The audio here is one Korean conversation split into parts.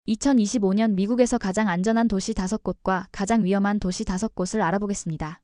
2025년 미국에서 가장 안전한 도시 5곳과 가장 위험한 도시 5곳을 알아보겠습니다.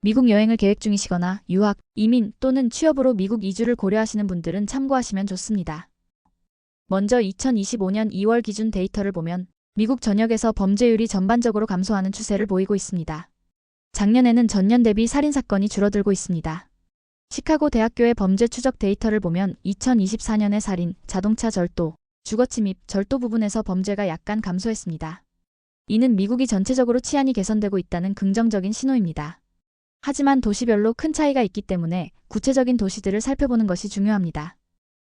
미국 여행을 계획 중이시거나 유학, 이민 또는 취업으로 미국 이주를 고려하시는 분들은 참고하시면 좋습니다. 먼저 2025년 2월 기준 데이터를 보면 미국 전역에서 범죄율이 전반적으로 감소하는 추세를 보이고 있습니다. 작년에는 전년 대비 살인사건이 줄어들고 있습니다. 시카고 대학교의 범죄 추적 데이터를 보면 2024년에 살인, 자동차 절도, 주거침입, 절도 부분에서 범죄가 약간 감소했습니다. 이는 미국이 전체적으로 치안이 개선되고 있다는 긍정적인 신호입니다. 하지만 도시별로 큰 차이가 있기 때문에 구체적인 도시들을 살펴보는 것이 중요합니다.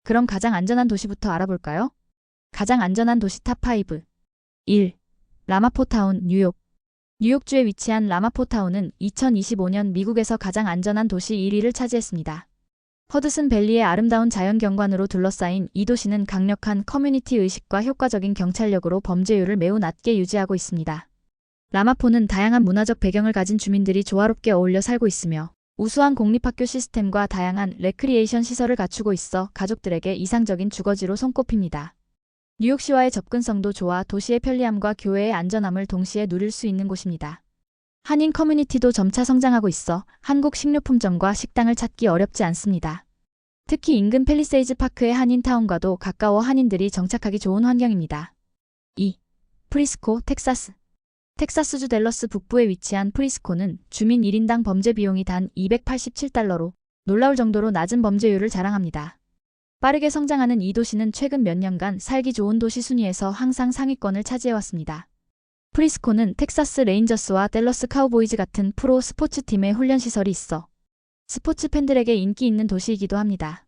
그럼 가장 안전한 도시부터 알아볼까요? 가장 안전한 도시 탑5. 1. 라마포타운, 뉴욕. 뉴욕주에 위치한 라마포타운은 2025년 미국에서 가장 안전한 도시 1위를 차지했습니다. 허드슨 밸리의 아름다운 자연경관으로 둘러싸인 이 도시는 강력한 커뮤니티 의식과 효과적인 경찰력으로 범죄율을 매우 낮게 유지하고 있습니다. 라마포는 다양한 문화적 배경을 가진 주민들이 조화롭게 어울려 살고 있으며 우수한 공립학교 시스템과 다양한 레크리에이션 시설을 갖추고 있어 가족들에게 이상적인 주거지로 손꼽힙니다. 뉴욕시와의 접근성도 좋아 도시의 편리함과 교외의 안전함을 동시에 누릴 수 있는 곳입니다. 한인 커뮤니티도 점차 성장하고 있어 한국 식료품점과 식당을 찾기 어렵지 않습니다. 특히 인근 팰리세이즈 파크의 한인타운과도 가까워 한인들이 정착하기 좋은 환경입니다. 2. 프리스코, 텍사스. 텍사스주 댈러스 북부에 위치한 프리스코는 주민 1인당 범죄 비용이 단 $287로 놀라울 정도로 낮은 범죄율을 자랑합니다. 빠르게 성장하는 이 도시는 최근 몇 년간 살기 좋은 도시 순위에서 항상 상위권을 차지해왔습니다. 프리스코는 텍사스 레인저스와 댈러스 카우보이즈 같은 프로 스포츠팀의 훈련시설이 있어 스포츠 팬들에게 인기 있는 도시이기도 합니다.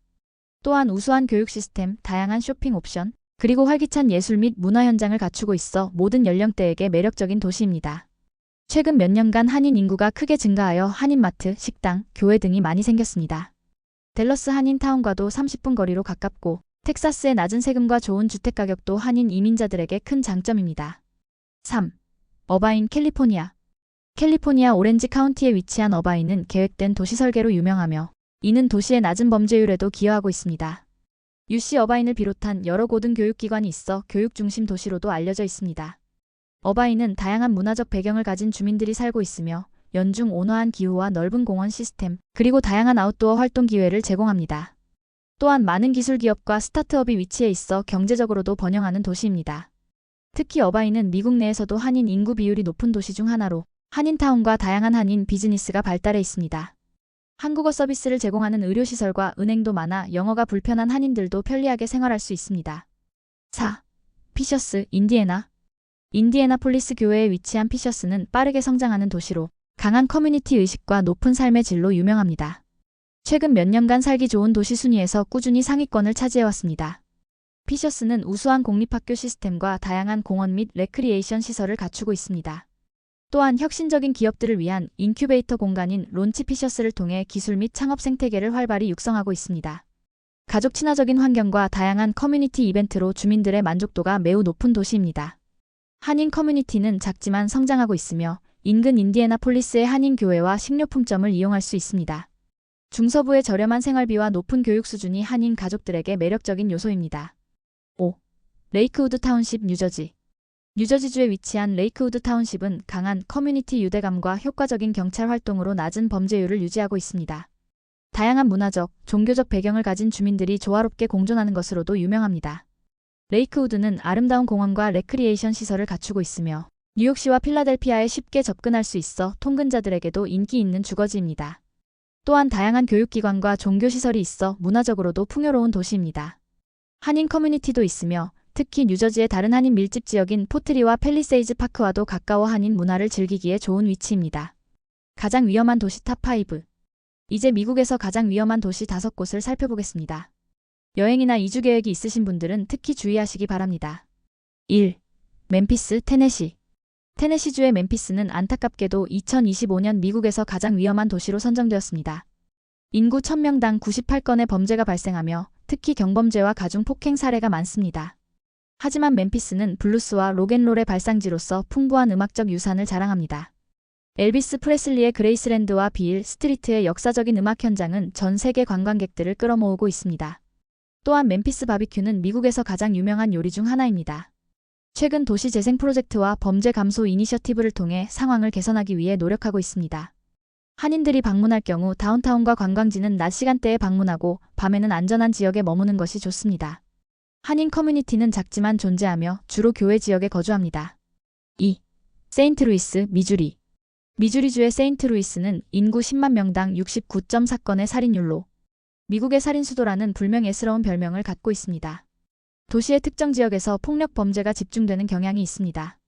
또한 우수한 교육 시스템, 다양한 쇼핑 옵션, 그리고 활기찬 예술 및 문화 현장을 갖추고 있어 모든 연령대에게 매력적인 도시입니다. 최근 몇 년간 한인 인구가 크게 증가하여 한인마트, 식당, 교회 등이 많이 생겼습니다. 댈러스 한인타운과도 30분 거리로 가깝고 텍사스의 낮은 세금과 좋은 주택 가격도 한인 이민자들에게 큰 장점입니다. 3. 어바인, 캘리포니아. 캘리포니아 오렌지 카운티에 위치한 어바인은 계획된 도시 설계로 유명하며 이는 도시의 낮은 범죄율에도 기여하고 있습니다. UC 어바인을 비롯한 여러 고등교육기관이 있어 교육 중심 도시로도 알려져 있습니다. 어바인은 다양한 문화적 배경을 가진 주민들이 살고 있으며 연중 온화한 기후와 넓은 공원 시스템, 그리고 다양한 아웃도어 활동 기회를 제공합니다. 또한 많은 기술 기업과 스타트업이 위치해 있어 경제적으로도 번영하는 도시입니다. 특히 어바인은 미국 내에서도 한인 인구 비율이 높은 도시 중 하나로 한인타운과 다양한 한인 비즈니스가 발달해 있습니다. 한국어 서비스를 제공하는 의료시설과 은행도 많아 영어가 불편한 한인들도 편리하게 생활할 수 있습니다. 4. 피셔스, 인디애나. 인디애나폴리스 교외에 위치한 피셔스는 빠르게 성장하는 도시로 강한 커뮤니티 의식과 높은 삶의 질로 유명합니다. 최근 몇 년간 살기 좋은 도시 순위에서 꾸준히 상위권을 차지해왔습니다. 피셔스는 우수한 공립학교 시스템과 다양한 공원 및 레크리에이션 시설을 갖추고 있습니다. 또한 혁신적인 기업들을 위한 인큐베이터 공간인 론치 피셔스를 통해 기술 및 창업 생태계를 활발히 육성하고 있습니다. 가족 친화적인 환경과 다양한 커뮤니티 이벤트로 주민들의 만족도가 매우 높은 도시입니다. 한인 커뮤니티는 작지만 성장하고 있으며 인근 인디애나폴리스의 한인 교회와 식료품점을 이용할 수 있습니다. 중서부의 저렴한 생활비와 높은 교육 수준이 한인 가족들에게 매력적인 요소입니다. 5. 레이크우드 타운십, 뉴저지. 뉴저지주에 위치한 레이크우드 타운십은 강한 커뮤니티 유대감과 효과적인 경찰 활동으로 낮은 범죄율을 유지하고 있습니다. 다양한 문화적, 종교적 배경을 가진 주민들이 조화롭게 공존하는 것으로도 유명합니다. 레이크우드는 아름다운 공원과 레크리에이션 시설을 갖추고 있으며 뉴욕시와 필라델피아에 쉽게 접근할 수 있어 통근자들에게도 인기 있는 주거지입니다. 또한 다양한 교육기관과 종교시설이 있어 문화적으로도 풍요로운 도시입니다. 한인 커뮤니티도 있으며 특히 뉴저지의 다른 한인 밀집 지역인 포트리와 팰리세이즈 파크와도 가까워 한인 문화를 즐기기에 좋은 위치입니다. 가장 위험한 도시 탑5. 이제 미국에서 가장 위험한 도시 5곳을 살펴보겠습니다. 여행이나 이주 계획이 있으신 분들은 특히 주의하시기 바랍니다. 1. 멤피스, 테네시. 테네시주의 멤피스는 안타깝게도 2025년 미국에서 가장 위험한 도시로 선정되었습니다. 인구 1000명당 98건의 범죄가 발생하며 특히 경범죄와 가중폭행 사례가 많습니다. 하지만 멤피스는 블루스와 록앤롤의 발상지로서 풍부한 음악적 유산을 자랑합니다. 엘비스 프레슬리의 그레이스랜드와 비일 스트리트의 역사적인 음악 현장은 전 세계 관광객들을 끌어모으고 있습니다. 또한 멤피스 바비큐는 미국에서 가장 유명한 요리 중 하나입니다. 최근 도시 재생 프로젝트와 범죄 감소 이니셔티브를 통해 상황을 개선하기 위해 노력하고 있습니다. 한인들이 방문할 경우 다운타운과 관광지는 낮 시간대에 방문하고 밤에는 안전한 지역에 머무는 것이 좋습니다. 한인 커뮤니티는 작지만 존재하며 주로 교외 지역에 거주합니다. 2. 세인트루이스, 미주리. 미주리주의 세인트루이스는 인구 10만 명당 69.4건의 살인율로 미국의 살인 수도라는 불명예스러운 별명을 갖고 있습니다. 도시의 특정 지역에서 폭력 범죄가 집중되는 경향이 있습니다.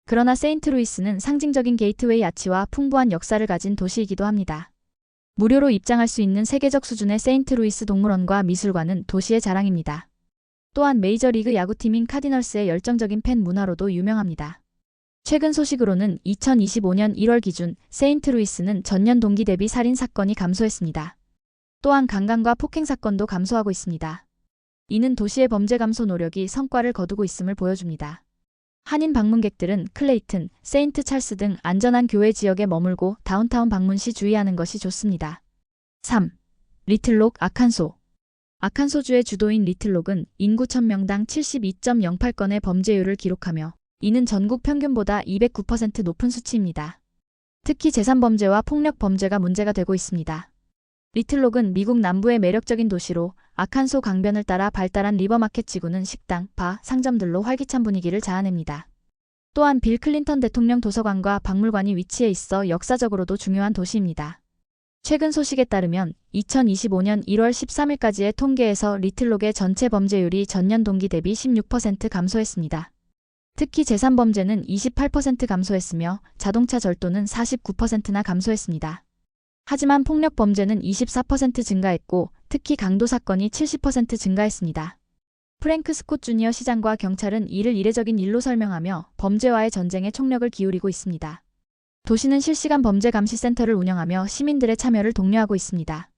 그러나 세인트루이스는 상징적인 게이트웨이 아치와 풍부한 역사를 가진 도시이기도 합니다. 무료로 입장할 수 있는 세계적 수준의 세인트루이스 동물원과 미술관은 도시의 자랑입니다. 또한 메이저리그 야구팀인 카디널스의 열정적인 팬 문화로도 유명합니다. 최근 소식으로는 2025년 1월 기준 세인트루이스는 전년 동기 대비 살인 사건이 감소했습니다. 또한 강간과 폭행 사건도 감소하고 있습니다. 이는 도시의 범죄 감소 노력이 성과를 거두고 있음을 보여줍니다. 한인 방문객들은 클레이튼, 세인트 찰스 등 안전한 교외 지역에 머물고 다운타운 방문 시 주의하는 것이 좋습니다. 3. 리틀록, 아칸소. 아칸소주의 주도인 리틀록은 인구 1000명당 72.08건의 범죄율을 기록하며 이는 전국 평균보다 209% 높은 수치입니다. 특히 재산범죄와 폭력범죄가 문제가 되고 있습니다. 리틀록은 미국 남부의 매력적인 도시로 아칸소 강변을 따라 발달한 리버마켓 지구는 식당, 바, 상점들로 활기찬 분위기를 자아냅니다. 또한 빌 클린턴 대통령 도서관과 박물관이 위치해 있어 역사적으로도 중요한 도시입니다. 최근 소식에 따르면 2025년 1월 13일까지의 통계에서 리틀록의 전체 범죄율이 전년 동기 대비 16% 감소했습니다. 특히 재산범죄는 28% 감소했으며 자동차 절도는 49%나 감소했습니다. 하지만 폭력범죄는 24% 증가했고 특히 강도 사건이 70% 증가했습니다. 프랭크 스콧 주니어 시장과 경찰은 이를 이례적인 일로 설명하며 범죄와의 전쟁에 총력을 기울이고 있습니다. 도시는 실시간 범죄 감시 센터를 운영하며 시민들의 참여를 독려하고 있습니다.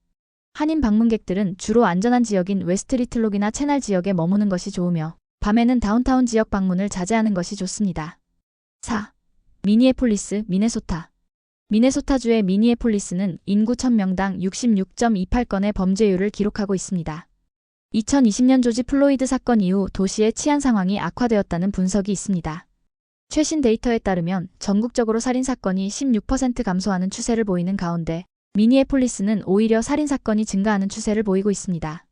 한인 방문객들은 주로 안전한 지역인 웨스트 리틀록이나 채널 지역에 머무는 것이 좋으며 밤에는 다운타운 지역 방문을 자제하는 것이 좋습니다. 4. 미니애폴리스, 미네소타. 미네소타주의 미니애폴리스는 인구 1000명당 66.28건의 범죄율을 기록하고 있습니다. 2020년 조지 플로이드 사건 이후 도시의 치안 상황이 악화되었다는 분석이 있습니다. 최신 데이터에 따르면 전국적으로 살인사건이 16% 감소하는 추세를 보이는 가운데 미니애폴리스는 오히려 살인사건이 증가하는 추세를 보이고 있습니다.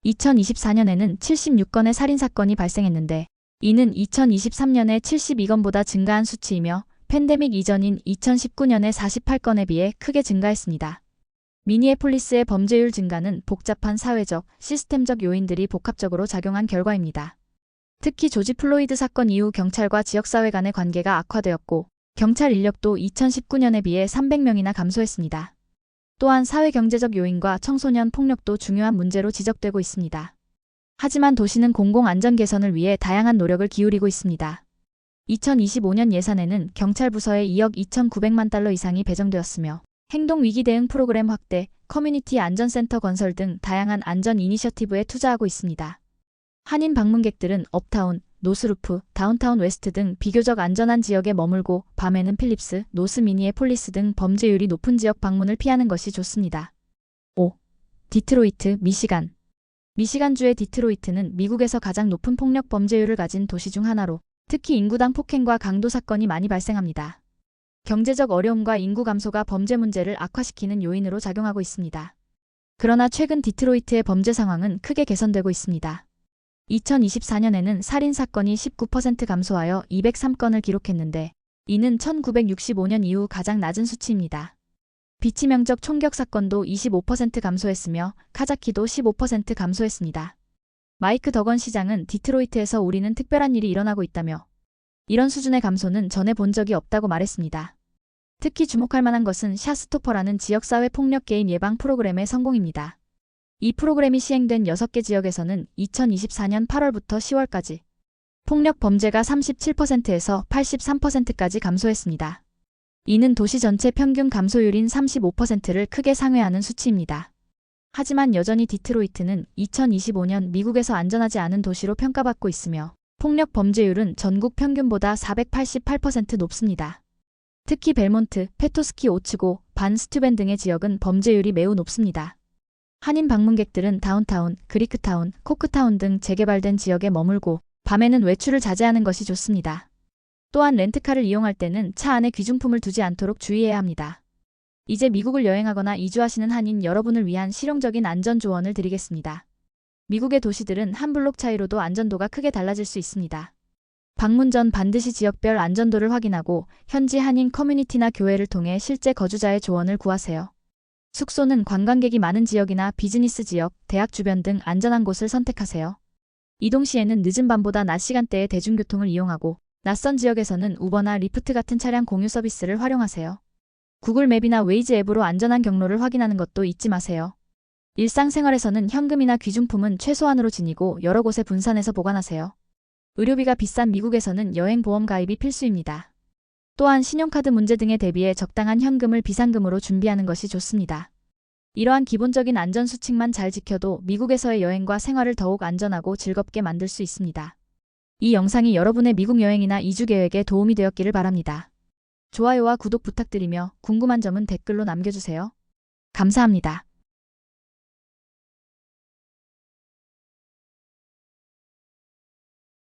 2024년에는 76건의 살인사건이 발생했는데 이는 2023년에 72건보다 증가한 수치이며 팬데믹 이전인 2019년의 48건에 비해 크게 증가했습니다. 미니애폴리스의 범죄율 증가는 복잡한 사회적, 시스템적 요인들이 복합적으로 작용한 결과입니다. 특히 조지 플로이드 사건 이후 경찰과 지역사회 간의 관계가 악화되었고 경찰 인력도 2019년에 비해 300명이나 감소했습니다. 또한 사회경제적 요인과 청소년 폭력도 중요한 문제로 지적되고 있습니다. 하지만 도시는 공공안전 개선을 위해 다양한 노력을 기울이고 있습니다. 2025년 예산에는 경찰 부서에 2억 2,900만 달러 이상이 배정되었으며 행동위기 대응 프로그램 확대, 커뮤니티 안전센터 건설 등 다양한 안전 이니셔티브에 투자하고 있습니다. 한인 방문객들은 업타운, 노스루프, 다운타운 웨스트 등 비교적 안전한 지역에 머물고 밤에는 필립스, 노스 미니애폴리스 등 범죄율이 높은 지역 방문을 피하는 것이 좋습니다. 5. 디트로이트, 미시간. 미시간주의 디트로이트는 미국에서 가장 높은 폭력 범죄율을 가진 도시 중 하나로 특히 인구당 폭행과 강도 사건이 많이 발생합니다. 경제적 어려움과 인구 감소가 범죄 문제를 악화시키는 요인으로 작용하고 있습니다. 그러나 최근 디트로이트의 범죄 상황은 크게 개선되고 있습니다. 2024년에는 살인 사건이 19% 감소하여 203건을 기록했는데 이는 1965년 이후 가장 낮은 수치입니다. 비치명적 총격 사건도 25% 감소했으며 카자키도 15% 감소했습니다. 마이크 더건 시장은 디트로이트에서 우리는 특별한 일이 일어나고 있다며 이런 수준의 감소는 전에 본 적이 없다고 말했습니다. 특히 주목할 만한 것은 샷스토퍼라는 지역사회 폭력 개인 예방 프로그램의 성공입니다. 이 프로그램이 시행된 6개 지역에서는 2024년 8월부터 10월까지 폭력 범죄가 37%에서 83%까지 감소했습니다. 이는 도시 전체 평균 감소율인 35%를 크게 상회하는 수치입니다. 하지만 여전히 디트로이트는 2025년 미국에서 안전하지 않은 도시로 평가받고 있으며 폭력 범죄율은 전국 평균보다 488% 높습니다. 특히 벨몬트, 페토스키 오츠고, 반 스튜벤 등의 지역은 범죄율이 매우 높습니다. 한인 방문객들은 다운타운, 그리크타운, 코크타운 등 재개발된 지역에 머물고 밤에는 외출을 자제하는 것이 좋습니다. 또한 렌트카를 이용할 때는 차 안에 귀중품을 두지 않도록 주의해야 합니다. 이제 미국을 여행하거나 이주하시는 한인 여러분을 위한 실용적인 안전 조언을 드리겠습니다. 미국의 도시들은 한 블록 차이로도 안전도가 크게 달라질 수 있습니다. 방문 전 반드시 지역별 안전도를 확인하고 현지 한인 커뮤니티나 교회를 통해 실제 거주자의 조언을 구하세요. 숙소는 관광객이 많은 지역이나 비즈니스 지역, 대학 주변 등 안전한 곳을 선택하세요. 이동 시에는 늦은 밤보다 낮 시간대에 대중교통을 이용하고 낯선 지역에서는 우버나 리프트 같은 차량 공유 서비스를 활용하세요. 구글 맵이나 웨이즈 앱으로 안전한 경로를 확인하는 것도 잊지 마세요. 일상생활에서는 현금이나 귀중품은 최소한으로 지니고 여러 곳에 분산해서 보관하세요. 의료비가 비싼 미국에서는 여행보험 가입이 필수입니다. 또한 신용카드 문제 등에 대비해 적당한 현금을 비상금으로 준비하는 것이 좋습니다. 이러한 기본적인 안전수칙만 잘 지켜도 미국에서의 여행과 생활을 더욱 안전하고 즐겁게 만들 수 있습니다. 이 영상이 여러분의 미국 여행이나 이주 계획에 도움이 되었기를 바랍니다. 좋아요와 구독 부탁드리며 궁금한 점은 댓글로 남겨주세요. 감사합니다.